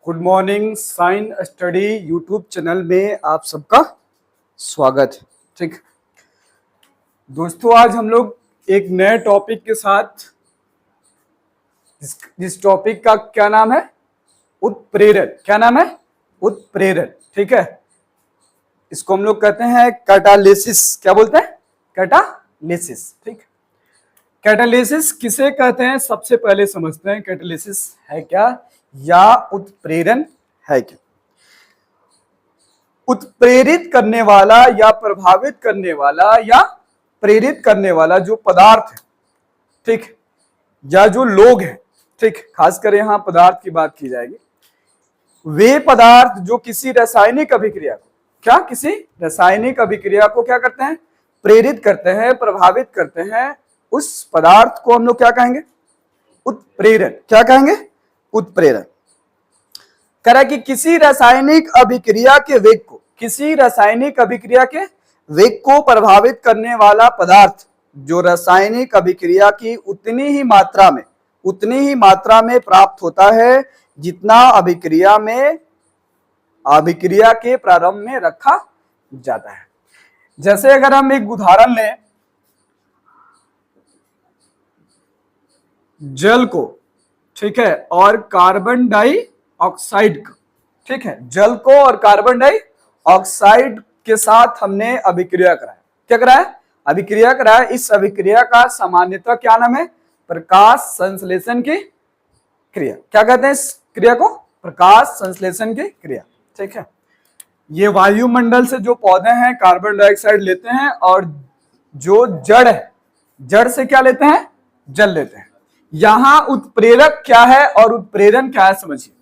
Good morning sign study YouTube channel में आप सबका स्वागत है। ठीक दोस्तों, आज हम लोग एक नए टॉपिक के साथ, जिस टॉपिक का क्या नाम है, उत्प्रेरण। क्या नाम है? उत्प्रेरण। ठीक है, इसको हम लोग कहते हैं कैटालिसिस। क्या बोलते हैं? कैटालिसिस। ठीक, कैटालिसिस किसे कहते हैं सबसे पहले समझते हैं। कैटालिसिस है क्या या उत्प्रेरण है क्या? उत्प्रेरित करने वाला या प्रभावित करने वाला या प्रेरित करने वाला जो पदार्थ है, ठीक, या जो लोग हैं, ठीक, खासकर यहां पदार्थ की बात की जाएगी, वे पदार्थ जो किसी रासायनिक अभिक्रिया को, क्या किसी रासायनिक अभिक्रिया को क्या करते हैं? प्रेरित करते हैं, प्रभावित करते हैं, उस पदार्थ को हम लोग क्या कहेंगे? उत्प्रेरण। क्या कहेंगे? उत्प्रेरण। कह रहा है कि किसी रासायनिक अभिक्रिया के वेग को, किसी रासायनिक अभिक्रिया के वेग को प्रभावित करने वाला पदार्थ जो रासायनिक अभिक्रिया की उतनी ही मात्रा में प्राप्त होता है जितना अभिक्रिया के प्रारंभ में रखा जाता है। जैसे अगर हम एक उदाहरण लें, जल को, ठीक है, और कार्बन डाइऑक्साइड का, ठीक है, जल को और कार्बन डाइऑक्साइड के साथ हमने अभिक्रिया कराया। क्या कराया? अभिक्रिया कराया। इस अभिक्रिया का सामान्यतः क्या नाम है? प्रकाश संश्लेषण की क्रिया। क्या कहते हैं इस क्रिया को? प्रकाश संश्लेषण की क्रिया। ठीक है, ये वायुमंडल से जो पौधे हैं कार्बन डाइऑक्साइड लेते हैं और जो जड़ है, जड़ से क्या लेते हैं? जल लेते हैं। यहां उत्प्रेरक क्या है और उत्प्रेरण क्या है समझिए।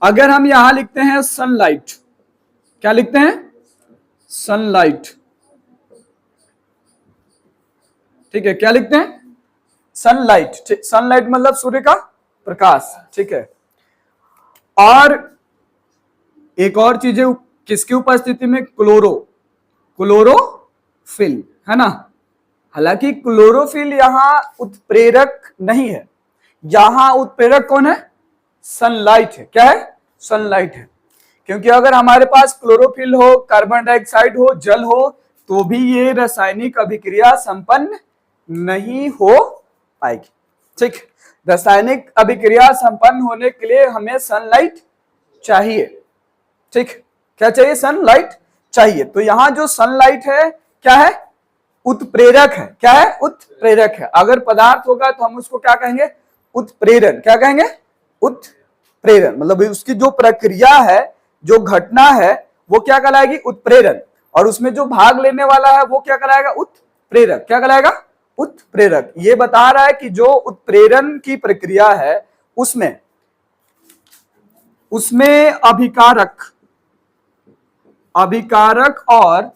अगर हम यहां लिखते हैं सनलाइट, क्या लिखते हैं? सनलाइट। ठीक है, क्या लिखते हैं? सनलाइट। सनलाइट मतलब सूर्य का प्रकाश। ठीक है, और एक और चीज है किसकी उपस्थिति में? क्लोरोफिल, है ना। हालांकि क्लोरोफिल यहां उत्प्रेरक नहीं है, यहां उत्प्रेरक कौन है? सनलाइट है। क्या है? सनलाइट है। क्योंकि अगर हमारे पास क्लोरोफिल हो, कार्बन डाइऑक्साइड हो, जल हो, तो भी ये रासायनिक अभिक्रिया संपन्न नहीं हो पाएगी। ठीक, रासायनिक अभिक्रिया संपन्न होने के लिए हमें सनलाइट चाहिए। ठीक, क्या चाहिए? सनलाइट चाहिए। तो यहां जो सनलाइट है क्या है? उत्प्रेरक है। क्या है? उत्प्रेरक है। अगर पदार्थ होगा तो हम उसको क्या कहेंगे? उत्प्रेरण। क्या कहेंगे? उत्प्रेरण। मतलब उसकी जो प्रक्रिया है, जो घटना है, वो क्या कहलाएगी? उत्प्रेरण। और उसमें जो भाग लेने वाला है वो क्या कहलाएगा? उत्प्रेरक। क्या कहलाएगा? उत्प्रेरक। ये बता रहा है कि जो उत्प्रेरण की प्रक्रिया है उसमें अभिकारक और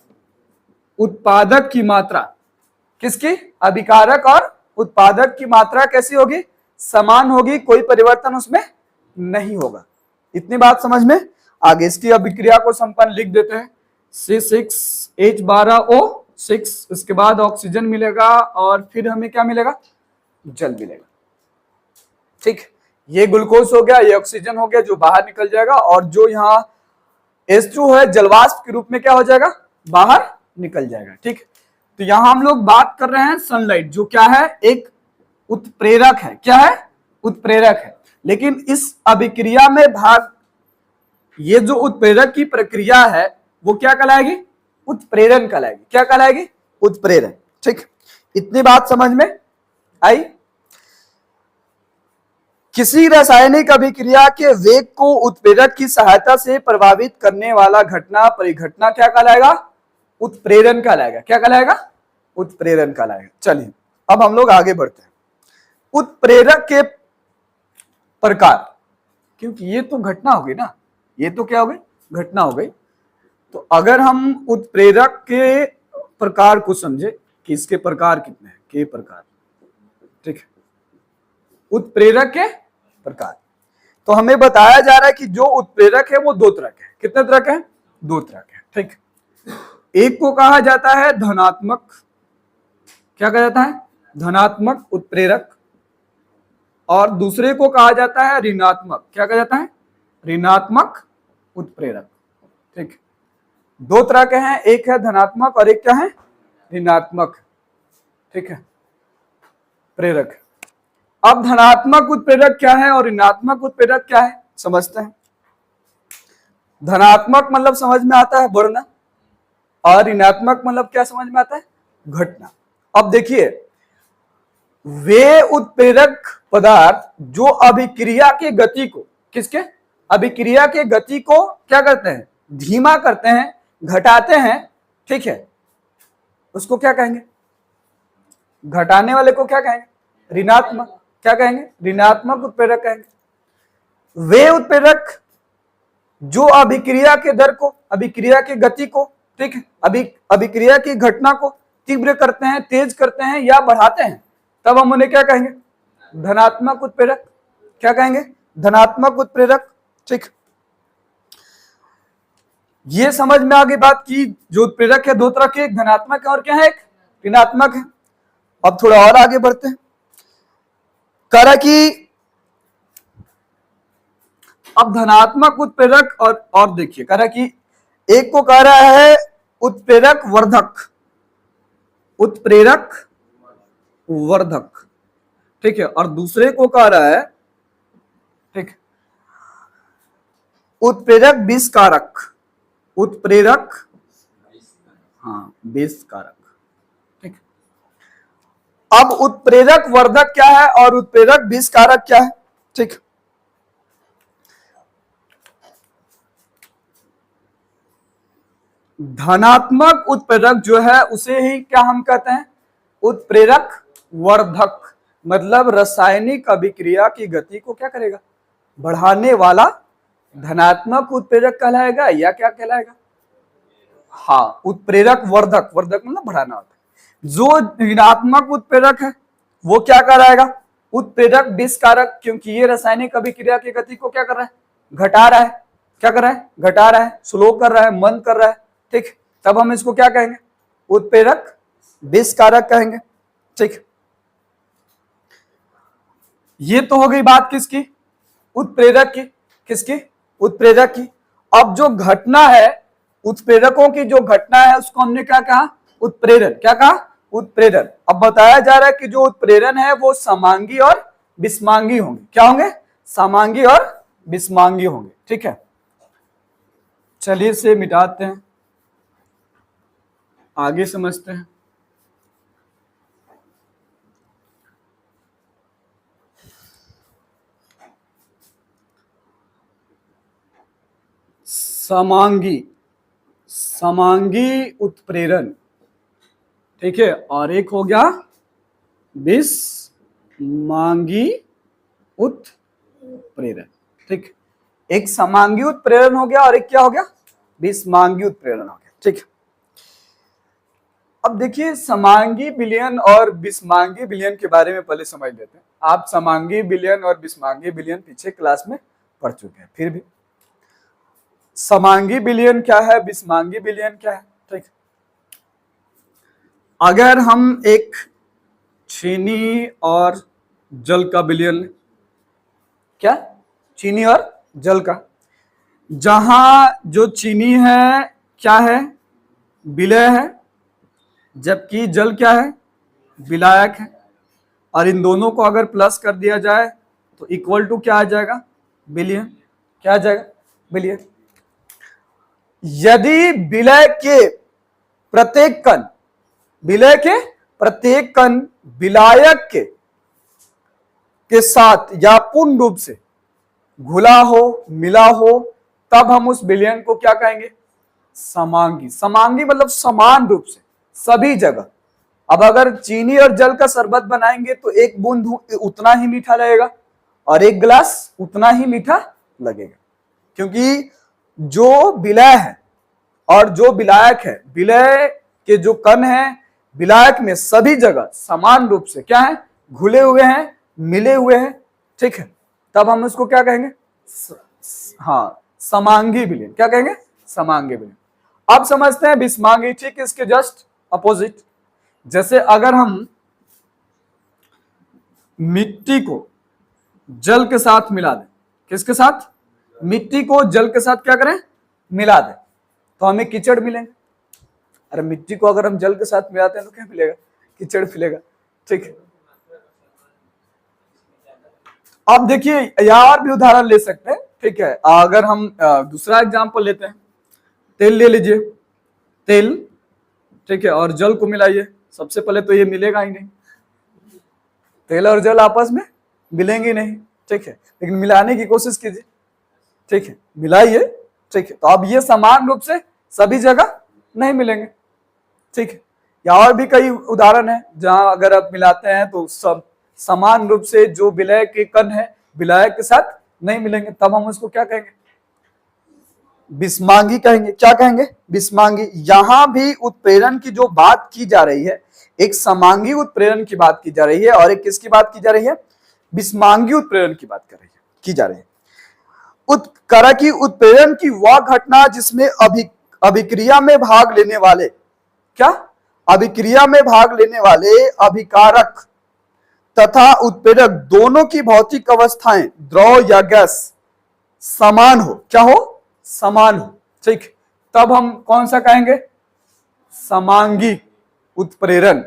उत्पादक की मात्रा, किसकी? अभिकारक और उत्पादक की मात्रा कैसी होगी? समान होगी, कोई परिवर्तन उसमें नहीं होगा। इतनी बात समझ में? आगे इसकी अभिक्रिया को संपन्न लिख देते हैं। C6H12O6, इसके बाद ऑक्सीजन मिलेगा और फिर हमें क्या मिलेगा? जल मिलेगा। ठीक, ये ग्लूकोज हो गया, ये ऑक्सीजन हो गया जो बाहर निकल जाएगा, और जो यहाँ H2 है जलवाष्प के रूप में क्या हो जाएगा? बाहर निकल जाएगा। ठीक, तो यहां हम लोग बात कर रहे हैं सनलाइट, जो क्या है? एक उत्प्रेरक है। क्या है? उत्प्रेरक है। लेकिन इस अभिक्रिया में ये जो उत्प्रेरक की प्रक्रिया है वो क्या कहलाएगी? उत्प्रेरण कहलाएगी। क्या कहलाएगी? उत्प्रेरण। ठीक, इतनी बात समझ में आई? किसी रासायनिक अभिक्रिया के वेग को उत्प्रेरक की सहायता से प्रभावित करने वाला परिघटना क्या कहलाएगा? उत्प्रेरण कहलाएगा। क्या कहलाएगा? उत्प्रेरण कहलाएगा। चलिए अब हम लोग आगे बढ़ते हैं। उत्प्रेरक के प्रकार, क्योंकि ये तो घटना हो गई ना, ये तो क्या हो गई? घटना हो गई। तो अगर हम उत्प्रेरक के प्रकार को समझे कि इसके प्रकार कितने हैं, के प्रकार, ठीक है, उत्प्रेरक के प्रकार, तो हमें बताया जा रहा है कि जो उत्प्रेरक है वो दो तरह के हैं। कितने तरह के हैं? दो तरह के हैं। ठीक, एक को कहा जाता है धनात्मक, क्या कहा जाता है? धनात्मक उत्प्रेरक, और दूसरे को कहा जाता है ऋणात्मक। क्या कहा जाता है? ऋणात्मक उत्प्रेरक। ठीक, दो तरह के हैं, एक है धनात्मक और एक क्या है, ऋणात्मक। ठीक है, प्रेरक। अब धनात्मक उत्प्रेरक क्या है और ऋणात्मक उत्प्रेरक क्या है समझते हैं। धनात्मक मतलब समझ में आता है बढ़ना, और ऋणात्मक मतलब क्या समझ में आता है, घटना। अब देखिए, वे उत्प्रेरक पदार्थ जो अभिक्रिया की गति को, किसके, अभिक्रिया की गति को क्या करते हैं, धीमा करते हैं, घटाते हैं। ठीक है, उसको क्या कहेंगे, घटाने वाले को क्या कहेंगे, ऋणात्मक। क्या कहेंगे, ऋणात्मक उत्प्रेरक कहेंगे। वे उत्प्रेरक जो अभिक्रिया के दर को, अभिक्रिया की गति को, ठीक है, अभिक्रिया की घटना को तीव्र करते हैं, तेज करते हैं या बढ़ाते हैं, तब हम उन्हें क्या कहेंगे, धनात्मक उत्प्रेरक। क्या कहेंगे, धनात्मक उत्प्रेरक। ठीक, ये समझ में आ गई बात की जो उत्प्रेरक है दो तरह के, एक धनात्मक है और क्या है, एक ऋणात्मक है। अब थोड़ा और आगे बढ़ते हैं। कह रहा कि अब धनात्मक उत्प्रेरक और देखिए, कह रहा कि एक को कह रहा है उत्प्रेरक वर्धक, उत्प्रेरक वर्धक। ठीक है, और दूसरे को कह रहा है, ठीक, उत्प्रेरक विषकारक, उत्प्रेरक, हाँ, विषकारक। ठीक, अब उत्प्रेरक वर्धक क्या है और उत्प्रेरक विषकारक क्या है। ठीक, धनात्मक उत्प्रेरक जो है उसे ही क्या हम कहते हैं, उत्प्रेरक वर्धक, मतलब रासायनिक अभिक्रिया की गति को क्या करेगा, बढ़ाने वाला धनात्मक उत्प्रेरक कहलाएगा या क्या कहलाएगा, हाँ, उत्प्रेरक वर्धक। वर्धक मतलब बढ़ाना होता है। जो ऋणात्मक उत्प्रेरक है वो क्या कहलाएगा, उत्प्रेरक विषकारक, क्योंकि ये रासायनिक अभिक्रिया की गति को क्या कर रहा है, घटा रहा है। क्या कर रहा है, घटा रहा है, स्लो कर रहा है, मंद कर रहा है। ठीक, तब हम इसको क्या कहेंगे, उत्प्रेरक विषकारक कहेंगे। ठीक, ये तो हो गई बात किसकी, उत्प्रेरक की। किसकी, उत्प्रेरक की। अब जो घटना है, उत्प्रेरकों की जो घटना है उसको हमने क्या कहा, उत्प्रेरण। क्या कहा, उत्प्रेरण। अब बताया जा रहा है कि जो उत्प्रेरण है वो समांगी और विषमांगी होंगे। क्या होंगे, समांगी और विषमांगी होंगे। ठीक है, चलिए इसे मिटाते हैं, आगे समझते हैं। समांगी, समांगी उत्प्रेरण। ठीक है, और एक हो गया विषमांगी उत्प्रेरण। ठीक, एक समांगी उत्प्रेरण हो गया और एक क्या हो गया, विषमांगी उत्प्रेरण हो गया। ठीक, अब देखिए समांगी विलयन और विषमांगी विलयन के बारे में पहले समझ लेते हैं। आप समांगी विलयन और विषमांगी विलयन पीछे क्लास में पढ़ चुके हैं, फिर भी समांगी विलयन क्या है, विषमांगी विलयन क्या है। ठीक, अगर हम एक चीनी और जल का विलयन, क्या, चीनी और जल का, जहां जो चीनी है क्या है, विलय है, जबकि जल क्या है, विलायक है, और इन दोनों को अगर प्लस कर दिया जाए तो इक्वल टू क्या आ जाएगा, विलयन। क्या आ जाएगा, विलयन। यदि विलय के प्रत्येक कण, विलय के प्रत्येक कण विलायक के साथ या पूर्ण रूप से घुला हो, मिला हो, तब हम उस विलयन को क्या कहेंगे, समांगी। समांगी मतलब समान रूप से सभी जगह। अब अगर चीनी और जल का शरबत बनाएंगे तो एक बूंद उतना ही मीठा लगेगा और एक गिलास उतना ही मीठा लगेगा, क्योंकि जो विलय है और जो विलायक है, विलय के जो कण हैं विलायक में सभी जगह समान रूप से क्या है, घुले हुए हैं, मिले हुए हैं। ठीक है, तब हम उसको क्या कहेंगे, हाँ, समांगी विलयन। क्या कहेंगे, समांगी विलयन। अब समझते हैं विषमांगी। ठीक, इसके जस्ट अपोजिट, जैसे अगर हम मिट्टी को जल के साथ मिला दें, किसके साथ, मिट्टी को जल के साथ क्या करें, मिला दें, तो हमें कीचड़ मिलेंगे। अरे मिट्टी को अगर हम जल के साथ मिलाते हैं तो क्या मिलेगा, कीचड़ मिलेगा। ठीक है, अब देखिए यहाँ और भी उदाहरण ले सकते हैं। ठीक है, अगर हम दूसरा एग्जांपल लेते हैं, तेल ले लीजिए, तेल, ठीक है, और जल को मिलाइए, सबसे पहले तो ये मिलेगा ही नहीं, तेल और जल आपस में मिलेंगे नहीं। ठीक है, लेकिन मिलाने की कोशिश कीजिए। ठीक है, मिलाइए। ठीक है, तो अब ये समान रूप से सभी जगह नहीं मिलेंगे। ठीक है, या और भी कई उदाहरण है जहां अगर आप मिलाते हैं तो सब समान रूप से जो विलय के कण है विलायक के साथ नहीं मिलेंगे, तब हम उसको क्या कहेंगे, विस्मांगी कहेंगे। क्या कहेंगे, विस्मांगी। यहां भी उत्प्रेरण की जो बात की जा रही है, एक समांगी उत्प्रेरण की बात की जा रही है और एक किसकी बात की जा रही है, विस्मांगी उत्प्रेरण की बात की जा रही है। उत्कारकी उत्प्रेरण की वह घटना जिसमें अभिक्रिया में भाग लेने वाले, क्या, अभिक्रिया में भाग लेने वाले अभिकारक तथा उत्प्रेरक दोनों की भौतिक अवस्थाएं द्रव या गैस समान हो। क्या हो, समान हो। ठीक, तब हम कौन सा कहेंगे, समांगी उत्प्रेरण।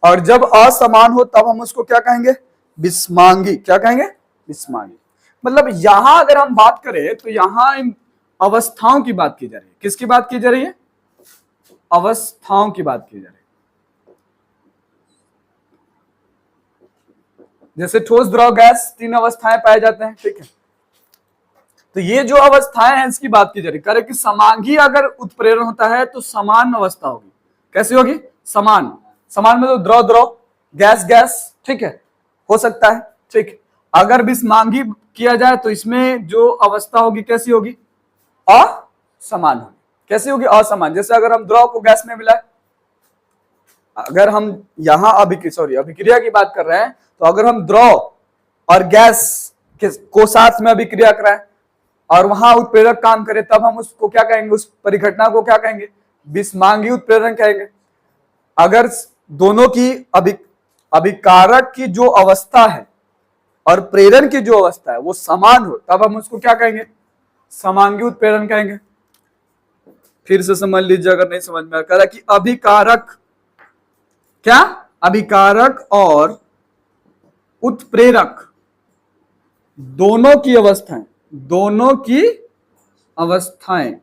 और जब असमान हो तब हम उसको क्या कहेंगे, विस्मांगी। क्या कहेंगे, विस्मांगी। मतलब यहां अगर हम बात करें तो यहां इन अवस्थाओं की बात की जा रही है। किसकी बात की जा रही है, अवस्थाओं की बात की जा रही है। जैसे ठोस, द्रव, गैस, तीन अवस्थाएं पाए जाते हैं। ठीक है, तो ये जो अवस्थाएं हैं इसकी बात की जा रही है। कि समांगी अगर उत्प्रेरण होता है तो समान अवस्था होगी। कैसी होगी, समान। समान में तो द्रव द्रव, गैस गैस, ठीक है, हो सकता है। ठीक, अगर विस्मांगी किया जाए तो इसमें जो अवस्था होगी कैसी होगी, असमान होगी। कैसी होगी, असमान। जैसे अगर हम द्रव को गैस में मिलाए, अगर हम यहां अभिक्रिया की बात कर रहे हैं, तो अगर हम द्रव और गैस को साथ में अभिक्रिया कराएं और वहां उत्प्रेरक काम करे, तब हम उसको क्या कहेंगे, उस परिघटना को क्या कहेंगे, विस्मांगी उत्प्रेरण कहेंगे। अगर दोनों की अभिकारक की जो अवस्था है और प्रेरण की जो अवस्था है वो समान हो, तब हम उसको क्या कहेंगे, समांगी उत्प्रेरण कहेंगे। फिर से समझ लीजिए अगर नहीं समझ में आ रहा, कि अभिकारक, क्या, अभिकारक और उत्प्रेरक दोनों की अवस्थाएं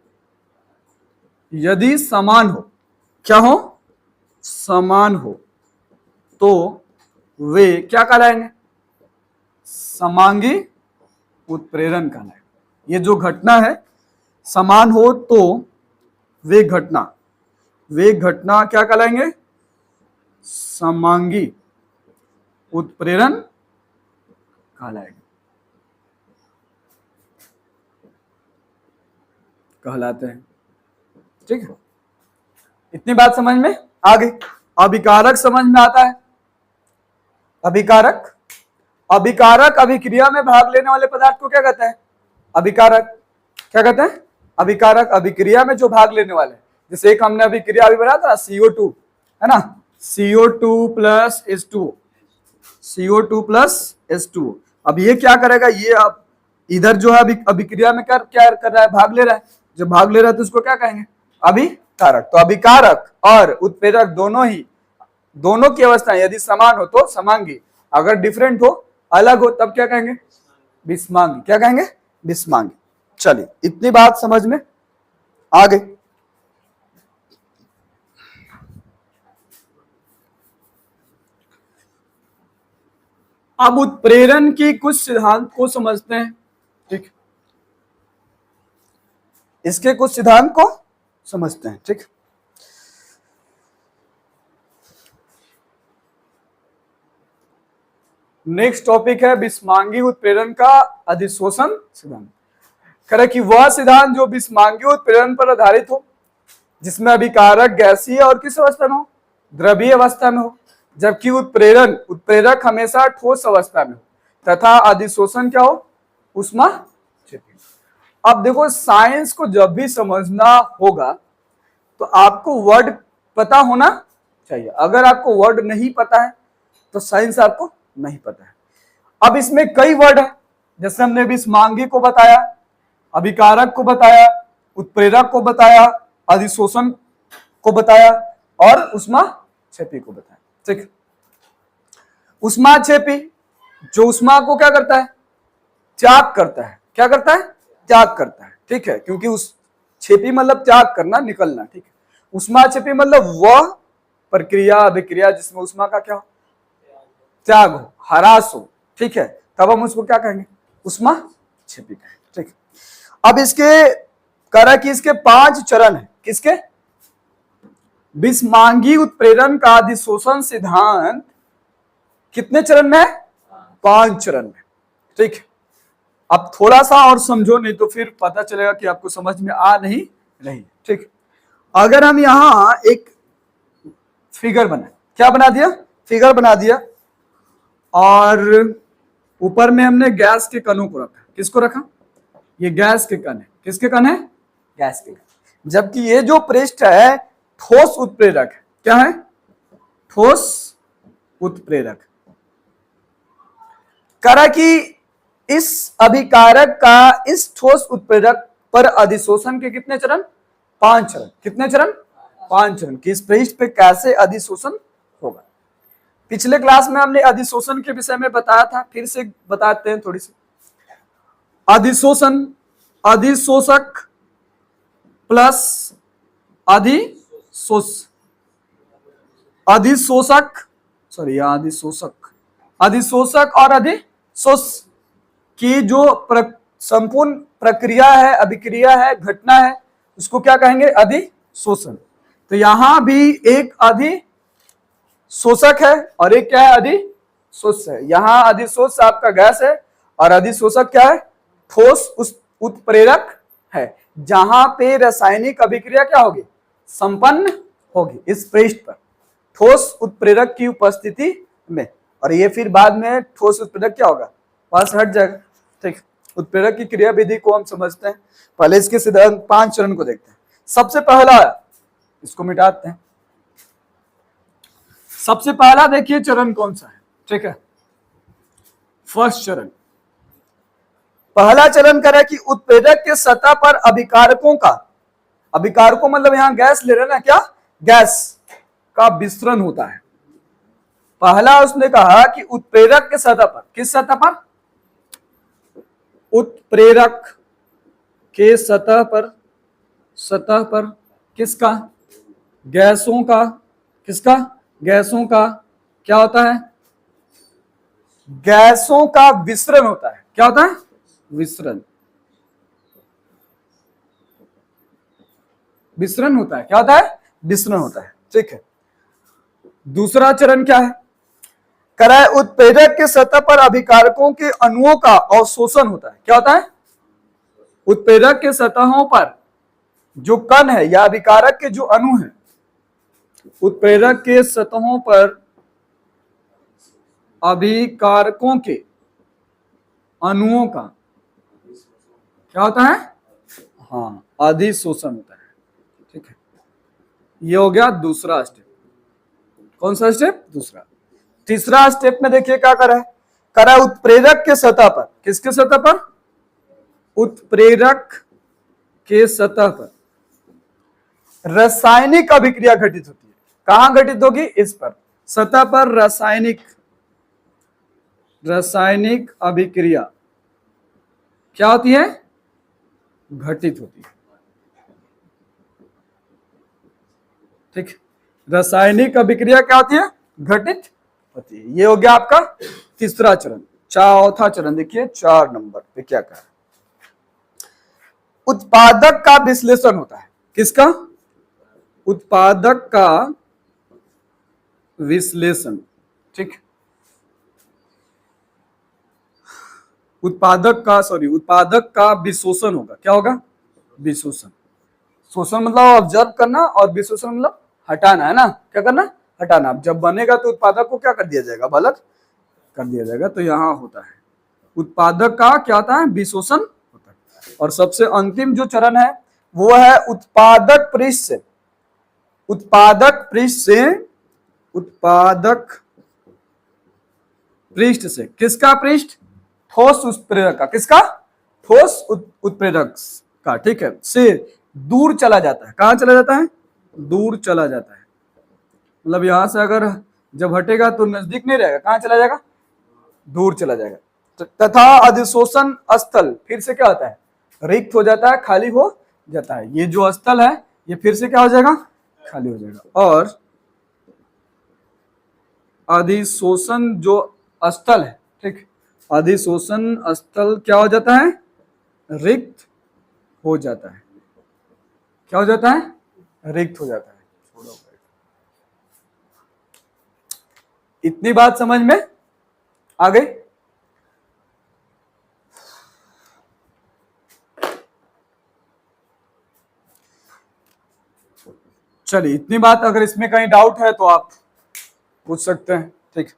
यदि समान हो, क्या हो, समान हो, तो वे क्या कहलाएंगे, समांगी उत्प्रेरण कहलाएंगे। ये जो घटना है समान हो तो वे घटना क्या कहलाएंगे, समांगी उत्प्रेरण कहलाते हैं। ठीक है, इतनी बात समझ में आ गई। अभिकारक समझ में आता है। अभिकारक अभिक्रिया में भाग लेने वाले पदार्थ को क्या कहते हैं, अभिकारक। क्या कहते हैं, अभिकारक। अभिक्रिया में जो भाग लेने वाले, जैसे एक हमने अभिक्रिया अभी बनाया था CO2, है ना, CO2 प्लस H2O। अब ये क्या करेगा, ये अब इधर जो है अभिक्रिया में क्या कर रहा है, भाग ले रहा है। जब भाग ले रहा है तो उसको क्या कहेंगे, अभिकारक। तो अभिकारक और उत्प्रेरक दोनों की अवस्थाएं यदि समान हो तो समांगी, अगर डिफरेंट हो, अलग हो, तब क्या कहेंगे, विस्मांगी। क्या कहेंगे, विस्मांगी। चलिए, इतनी बात समझ में आ गई। अब उत्प्रेरण की कुछ सिद्धांत को समझते हैं। ठीक, इसके कुछ सिद्धांत को समझते हैं। ठीक, नेक्स्ट टॉपिक है विस्मांगी उत्प्रेरण का अधिशोषण सिद्धांत। करे कि वह सिद्धांत जो विस्मांगी उत्प्रेरण पर आधारित हो, जिसमें अभिकारक गैसीय और किस अवस्था में हो, द्रवीय अवस्था में हो, जबकि उत्प्रेरक हमेशा ठोस अवस्था में हो, तथा अधिशोषण क्या हो, उष्मा क्षेपी। अब देखो, साइंस को जब भी समझना होगा तो आपको वर्ड पता होना चाहिए। अगर आपको वर्ड नहीं पता है तो साइंस आपको नहीं पता है। अब इसमें कई वर्ड है, जैसे हमने विस्मांगी को बताया, अभिकारक को बताया, उत्प्रेरक को बताया, अधिशोषण को बताया और ऊष्माक्षेपी को बताया। ठीक, ऊष्माक्षेपी जो ऊष्मा को क्या करता है, त्याग करता है। क्या करता है, त्याग करता है। ठीक है, क्योंकि उस क्षेपी मतलब त्याग करना, निकलना। ठीक है, ऊष्माक्षेपी मतलब वह प्रक्रिया, अभिक्रिया जिसमें ऊष्मा का क्या हो, त्याग हो, ह्रास हो। ठीक है, तब हम उसको क्या कहेंगे, ऊष्माक्षेपी कहेंगे। ठीक, अब इसके करा कि इसके 5 चरण है। किसके, विषमांगी उत्प्रेरण का अधिशोषण सिद्धांत कितने चरण में है, 5 चरण में। ठीक है, अब थोड़ा सा और समझो, नहीं तो फिर पता चलेगा कि आपको समझ में आ नहीं रही। ठीक, अगर हम यहां एक फिगर बनाए, क्या बना दिया, फिगर बना दिया, और ऊपर में हमने गैस के कणों को रखा। किसको रखा, ये गैस के कण है। किसके कण है, गैस के कण। जबकि ये जो पृष्ठ है ठोस उत्प्रेरक है। क्या है, ठोस उत्प्रेरक। करा कि इस अभिकारक का इस ठोस उत्प्रेरक पर अधिशोषण के कितने चरण, 5 चरण। कितने चरण, 5 चरण। कि इस पृष्ठ पे कैसे अधिशोषण होगा। पिछले क्लास में हमने अधिशोषण के विषय में बताया था, फिर से बताते हैं थोड़ी सी। अधिशोषण, अधिशोषक प्लस अधिशोष, अधिशोषक, सॉरी अधिशोषक, अधिशोषक और अधिशोष की जो संपूर्ण प्रक्रिया है, अभिक्रिया है, घटना है, उसको क्या कहेंगे, अधिशोषण। तो यहां भी एक अधिशोषक है और एक क्या है, अधिशोष है। यहां अधिशोष आपका गैस है और अधिशोषक क्या है, ठोस उस उत्प्रेरक है, जहां पे रासायनिक अभिक्रिया क्या होगी, संपन्न होगी इस पृष्ठ पर ठोस उत्प्रेरक की उपस्थिति में। और ये फिर बाद में ठोस उत्प्रेरक क्या होगा, पास हट जाएगा। ठीक, उत्प्रेरक की क्रिया विधि को हम समझते हैं। पहले इसके सिद्धांत 5 चरण को देखते हैं। सबसे पहला, इसको मिटाते हैं। सबसे पहला देखिए चरण कौन सा है। ठीक है, फर्स्ट चरण, पहला चरण करे कि उत्प्रेरक के सतह पर अभिकारकों का, अभिकारकों मतलब यहां गैस ले रहे ना, क्या, गैस का विस्तरण होता है। पहला उसने कहा कि उत्प्रेरक के सतह पर, किस सतह पर, उत्प्रेरक के सतह पर, सतह पर किसका, गैसों का, किसका, गैसों का क्या होता है, गैसों का विसरण होता है। क्या होता है, विसरण, विसरण होता है। क्या होता है, विसरण होता है। ठीक है, दूसरा चरण क्या है, कराए उत्प्रेरक के सतह पर अभिकारकों के अणुओं का अवशोषण होता है। क्या होता है, उत्प्रेरक के सतहों पर जो कण है या अभिकारक के जो अणु है, उत्प्रेरक के सतहों पर अभिकारकों के अणुओं का क्या होता है, हाँ, अधिशोषण होता है। ठीक है, ये हो गया दूसरा स्टेप। कौन सा स्टेप, दूसरा। तीसरा स्टेप में देखिए क्या करा है, करा उत्प्रेरक के सतह पर, किसके सतह पर, उत्प्रेरक के सतह पर रासायनिक अभिक्रिया घटित होती है। कहां घटित होगी, इस पर, सतह पर रासायनिक, रासायनिक अभिक्रिया क्या होती है, घटित होती है। ठीक, रासायनिक अभिक्रिया क्या होती है, घटित होती है। ये हो गया आपका तीसरा चरण। चौथा चरण देखिए 4 नंबर पे क्या कहा, उत्पादक का विश्लेषण होता है। किसका, उत्पादक का विश्लेषण। ठीक, उत्पादक का विशोषण होगा। क्या होगा, विशोषण। शोषण मतलब ऑब्जर्व करना और विशोषण मतलब हटाना, है ना, क्या करना, हटाना। अब जब बनेगा तो उत्पादक को क्या कर दिया जाएगा, अलग कर दिया जाएगा। तो यहां होता है उत्पादक का क्या होता है, विशोषण होता है। और सबसे अंतिम जो चरण है वो है उत्पादक पृष्ठ से, उत्पादक पृष्ठ से, उत्पादक पृष्ठ से, किसका पृष्ठ, ठोस उत्प्रेरक का, किसका, ठोस उत्प्रेरक का, ठीक है, से दूर चला जाता है। कहां चला जाता है? दूर चला जाता है। मतलब यहां से अगर जब हटेगा तो नजदीक नहीं रहेगा, कहां चला जाएगा? दूर चला जाएगा। तथा अधिशोषण स्थल फिर से क्या होता है? रिक्त हो जाता है, खाली हो जाता है। ये जो स्थल है ये फिर से क्या हो जाएगा? खाली हो जाएगा। और अधिशोषण जो स्थल है, ठीक, अधिशोषण स्थल क्या हो जाता है? रिक्त हो जाता है। क्या हो जाता है? रिक्त हो जाता है। छोड़ो, इतनी बात समझ में आ गई? चलिए, इतनी बात, अगर इसमें कहीं डाउट है तो आप पूछ सकते हैं, ठीक।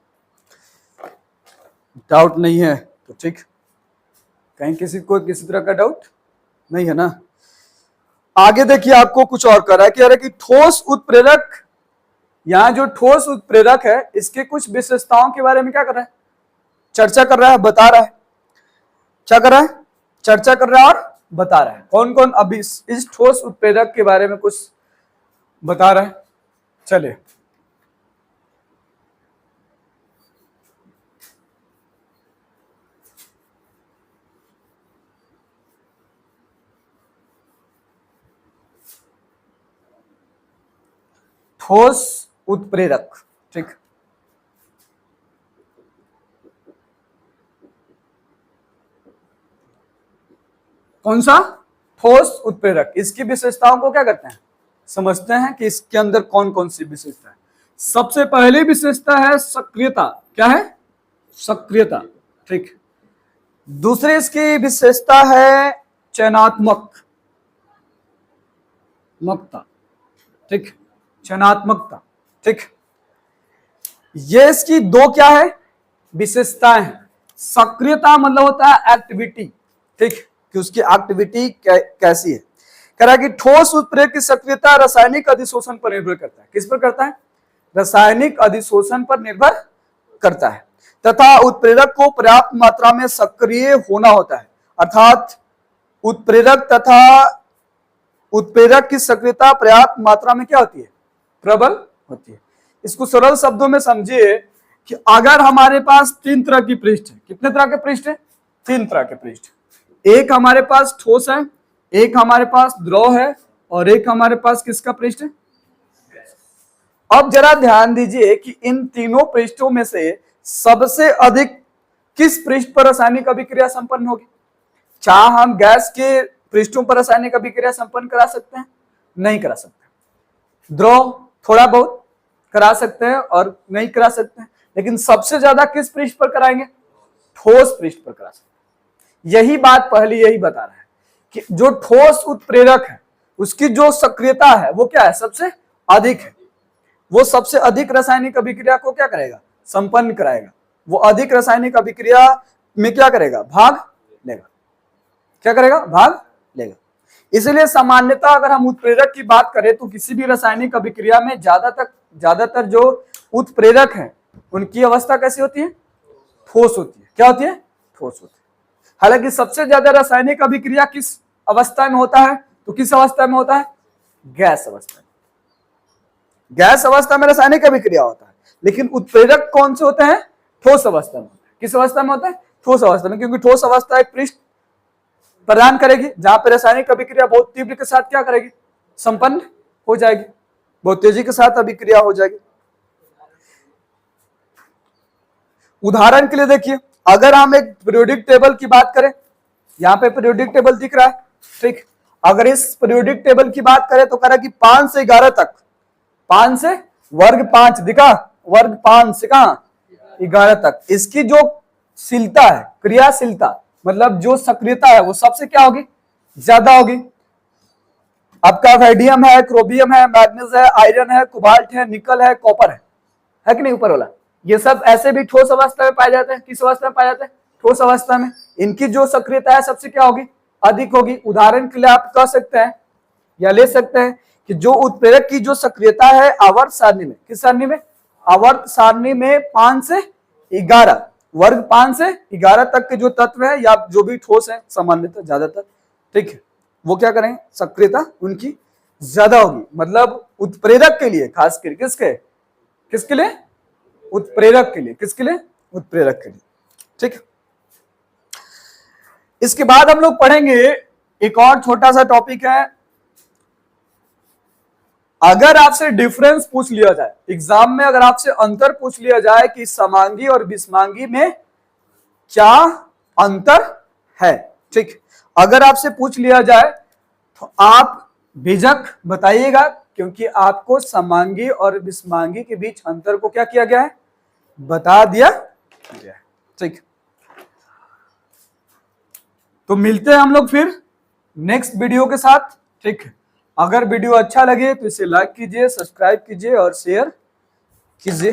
डाउट नहीं है तो ठीक। कहीं किसी को किसी तरह का डाउट नहीं है ना? आगे देखिए, आपको कुछ और कर रहा है, कह रहा है कि ठोस उत्प्रेरक, यहां जो ठोस उत्प्रेरक है इसके कुछ विशेषताओं के बारे में क्या कर रहा है? चर्चा कर रहा है, बता रहा है। क्या कर रहा है? चर्चा कर रहा है और बता रहा है। कौन कौन? अभी इस ठोस उत्प्रेरक के बारे में कुछ बता रहा है। चलिए, ठोस उत्प्रेरक, ठीक, कौन सा? ठोस उत्प्रेरक। इसकी विशेषताओं को क्या करते हैं? समझते हैं कि इसके अंदर कौन कौन सी विशेषता है। सबसे पहली विशेषता है सक्रियता। क्या है? सक्रियता, ठीक। दूसरी इसकी विशेषता है चयनात्मकता, ठीक, चयनात्मकता, ठीक। ये इसकी दो क्या है? विशेषताएं हैं। सक्रियता मतलब होता है एक्टिविटी, ठीक, कि उसकी एक्टिविटी कैसी है। कह रहा है कि ठोस उत्प्रेरक की सक्रियता रासायनिक अधिशोषण पर निर्भर करता है। किस पर करता है? रासायनिक अधिशोषण पर निर्भर करता है। तथा उत्प्रेरक को पर्याप्त मात्रा में सक्रिय होना होता है, अर्थात उत्प्रेरक तथा उत्प्रेरक की सक्रियता पर्याप्त मात्रा में क्या होती है? प्रबल होती है। इसको सरल शब्दों में समझिए कि अगर हमारे पास तीन तरह की पृष्ठ है, कितने तरह के पृष्ठ है? तीन तरह के पृष्ठ। एक हमारे पास ठोस है, एक हमारे पास द्रव है, और एक हमारे पास किसका पृष्ठ है? अब जरा ध्यान दीजिए कि इन तीनों पृष्ठों में से सबसे अधिक किस पृष्ठ पर रासायनिक अभिक्रिया संपन्न होगी? चाहे हम गैस के पृष्ठों पर रासायनिक अभिक्रिया संपन्न करा सकते हैं? नहीं करा सकते। द्रव थोड़ा बहुत करा सकते हैं और नहीं करा सकते हैं, लेकिन सबसे ज्यादा किस पृष्ठ पर कराएंगे? ठोस पृष्ठ पर करा सकते हैं। यही बात पहले यही बता रहा है कि जो ठोस उत्प्रेरक है उसकी जो सक्रियता है वो क्या है? सबसे अधिक है। वो सबसे अधिक रासायनिक अभिक्रिया को क्या करेगा? संपन्न कराएगा। वो अधिक रासायनिक अभिक्रिया में क्या करेगा? भाग लेगा। क्या करेगा? भाग लेगा। इसलिए सामान्यतः अगर हम उत्प्रेरक की बात करें तो किसी भी रासायनिक अभिक्रिया में ज्यादातर जो उत्प्रेरक हैं उनकी अवस्था कैसी होती है? ठोस होती है। क्या होती है? ठोस होती है। हालांकि सबसे ज्यादा रासायनिक अभिक्रिया किस अवस्था में होता है? तो किस अवस्था में होता है? गैस अवस्था में। गैस अवस्था में रासायनिक अभिक्रिया होता है, लेकिन उत्प्रेरक कौन से होते हैं? ठोस अवस्था में। किस अवस्था में होता है? ठोस अवस्था में, क्योंकि ठोस अवस्था एक पृष्ठ प्रदान करेगी जहां पर रासायनिक अभिक्रिया बहुत तीव्र के साथ क्या करेगी? संपन्न हो जाएगी, बहुत तेजी के साथ अभिक्रिया हो जाएगी। उदाहरण के लिए देखिए, अगर हम एक पीरियोडिक टेबल की बात करें, यहां पे पीरियोडिक टेबल दिख रहा है, ठीक। अगर इस पीरियोडिक टेबल की बात करें तो कह रहा है कि 5 से 11 तक, 5 से वर्ग 5 दिखा, वर्ग 5 से कहां? 11 तक इसकी जो शीलता है, क्रियाशीलता मतलब जो सक्रियता है वो सबसे क्या होगी? ज्यादा होगी। आपका वेडियम है, क्रोमियम है, मैग्नीज है, आयरन है, कोबाल्ट है, निकल है, कॉपर है कि नहीं? ऊपर वाला ये सब ऐसे भी ठोस अवस्था में पाए जाते हैं। किस अवस्था में पाए जाते हैं? ठोस अवस्था में। इनकी जो सक्रियता है सबसे क्या होगी? अधिक होगी। उदाहरण के लिए आप कह सकते हैं या ले सकते हैं कि जो उत्प्रेरक की जो सक्रियता है आवर्त सारणी में, किस सारणी में? आवर्त सारणी में 5 से 11, वर्ग 5 से 11 तक के जो तत्व है या जो भी ठोस है सामान्यतः ज्यादातर, ठीक है, वो क्या करेंगे, सक्रियता उनकी ज्यादा होगी। मतलब उत्प्रेरक के लिए, खास कर किसके लिए, उत्प्रेरक के लिए, किसके लिए, उत्प्रेरक के लिए, ठीक है। इसके बाद हम लोग पढ़ेंगे एक और छोटा सा टॉपिक है, अगर आपसे डिफरेंस पूछ लिया जाए एग्जाम में, अगर आपसे अंतर पूछ लिया जाए कि समांगी और विषमांगी में क्या अंतर है, ठीक, अगर आपसे पूछ लिया जाए तो आप बेझक बताइएगा, क्योंकि आपको समांगी और विषमांगी के बीच अंतर को क्या किया गया है, बता दिया गया है, ठीक। तो मिलते हैं हम लोग फिर नेक्स्ट वीडियो के साथ, ठीक है। अगर वीडियो अच्छा लगे तो इसे लाइक कीजिए, सब्सक्राइब कीजिए और शेयर कीजिए।